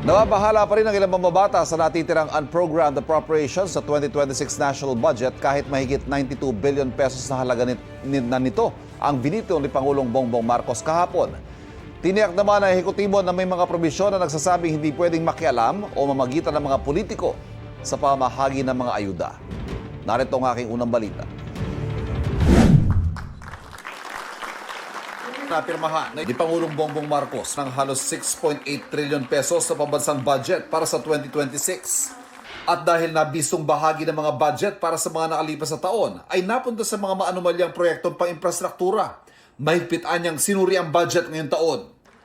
Nababahala pa rin ang ilang mamabata sa natitirang unprogrammed appropriations sa 2026 national budget kahit mahigit 92 billion pesos na halaga nito ang binito ni Pangulong Bongbong Marcos kahapon. Tiniyak naman ng ehekutibo na may mga probisyon na nagsasabing hindi pwedeng makialam o mamagitan ng mga politiko sa pamahagi ng mga ayuda. Narito ang aking unang balita. Napirmahan ni Pangulong Bongbong Marcos ng halos 6.8 trillion pesos sa pambansang budget para sa 2026. At dahil nabisong bahagi ng mga budget para sa mga nakalipas na taon ay napunta sa mga maanumalyang proyektong pang-infrastruktura. Mahigpitan niyang sinuri ang budget ngayong taon.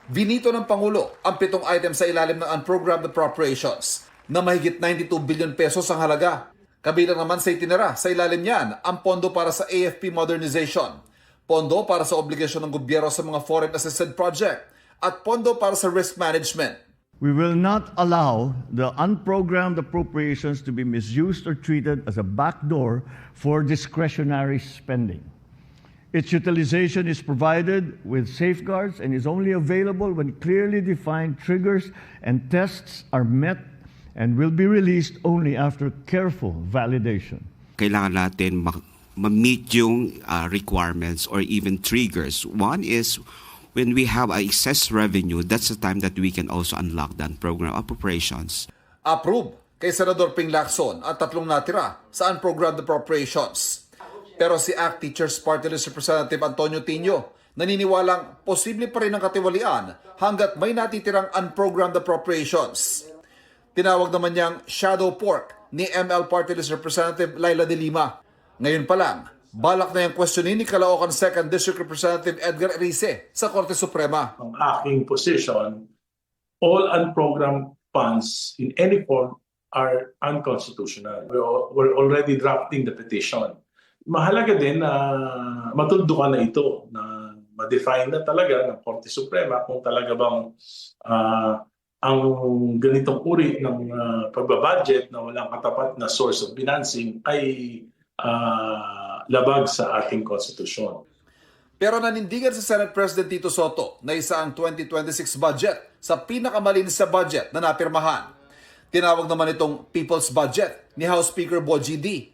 Binito ng Pangulo ang 7 items sa ilalim ng unprogrammed appropriations na mahigit 92 billion pesos ang halaga. Kabilang naman sa itinera sa ilalim niyan ang pondo para sa AFP modernization, pondo para sa obligasyon ng gobyerno sa mga foreign assisted project, at pondo para sa risk management. We will not allow the unprogrammed appropriations to be misused or treated as a backdoor for discretionary spending. Its utilization is provided with safeguards and is only available when clearly defined triggers and tests are met and will be released only after careful validation. Kailangan natin ma-meet yung requirements or even triggers. One is when we have excess revenue, that's the time that we can also unlock that program appropriations. Approve kay Senador Ping Lacson at 3 natira sa unprogrammed appropriations. Pero si ACT Teachers Party List Representative Antonio Tino naniniwalang posible pa rin ang katiwalian hanggat may natitirang unprogrammed appropriations. Tinawag naman niyang shadow pork ni ML Party List Representative Laila de Lima. Ngayon pa lang, balak na yung questionin ni Caloocan 2nd District Representative Edgar Erice sa Korte Suprema. Ang aking position, all unprogrammed funds in any form are unconstitutional. We're already drafting the petition. Mahalaga din na matuldukan na ito, na ma-define na talaga ng Korte Suprema kung talaga bang ang ganitong uri ng pagbabudget na walang katapat na source of financing ay labag sa ating konstitusyon. Pero nanindigan sa Senate President Tito Soto na isa ang 2026 budget sa pinakamalinis sa budget na napirmahan. Tinawag naman itong People's Budget ni House Speaker Bogie D.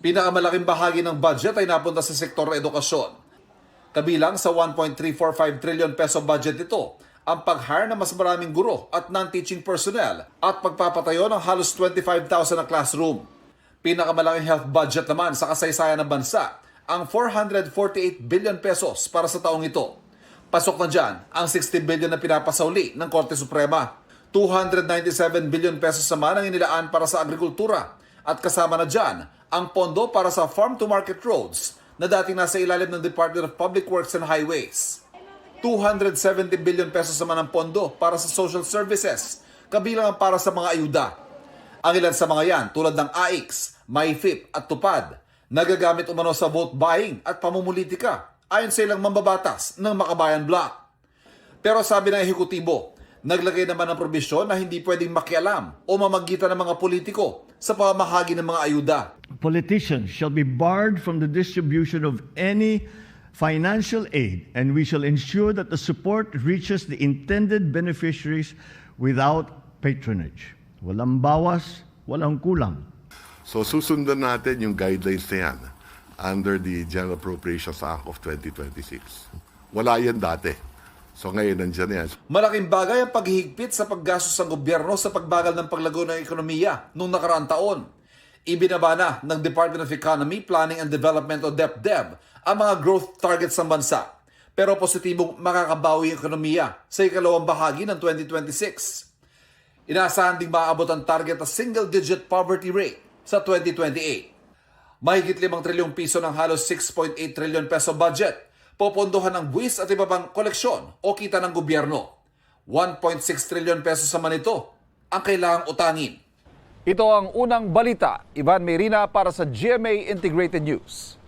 Pinakamalaking bahagi ng budget ay napunta sa sektor ng edukasyon. Kabilang sa 1.345 trillion peso budget ito, ang pag-hire ng mas maraming guro at non-teaching personnel at pagpapatayo ng halos 25,000 na classroom. Pinakamalaking health budget naman sa kasaysayan ng bansa, ang 448 billion pesos para sa taong ito. Pasok na dyan ang 60 billion na pinapasauli ng Korte Suprema. 297 billion pesos naman ang inilaan para sa agrikultura at kasama na dyan ang pondo para sa farm-to-market roads na dating nasa ilalim ng Department of Public Works and Highways. 270 billion pesos naman ang pondo para sa social services, kabilang ang para sa mga ayuda. Ang ilan sa mga yan tulad ng AIX, MyFIP at Tupad, nagagamit umano sa vote buying at pamumulitika ayon sa ilang mambabatas ng Makabayan Bloc. Pero sabi ng ehekutibo, naglagay naman ng probisyon na hindi pwedeng makialam o mamagitan ng mga politiko sa pamahagi ng mga ayuda. Politicians shall be barred from the distribution of any financial aid, and we shall ensure that the support reaches the intended beneficiaries without patronage. Walang bawas, walang kulang. So susundan natin yung guidelines na yan under the General Appropriations Act of 2026. Wala yan dati. So ngayon nandiyan yan. Malaking bagay ang paghihigpit sa paggastos ng gobyerno sa pagbagal ng paglago ng ekonomiya noong nakaraang taon. Ibinaba na ng Department of Economy, Planning and Development o DepDev ang mga growth targets ng bansa. Pero positibong makakabawi ang ekonomiya sa ikalawang bahagi ng 2026. Inaasahan ding maaabot ang target na single-digit poverty rate sa 2028. Mahigit 5 trilyong piso ng halos 6.8 trillion peso budget, popondohan ng buwis at iba pang koleksyon o kita ng gobyerno. 1.6 trillion pesos naman ito ang kailangang utangin. Ito ang unang balita. Ivan Mayrina para sa GMA Integrated News.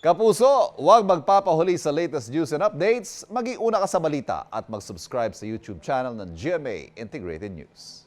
Kapuso, huwag magpapahuli sa latest news and updates. Maging una ka sa balita at mag-subscribe sa YouTube channel ng GMA Integrated News.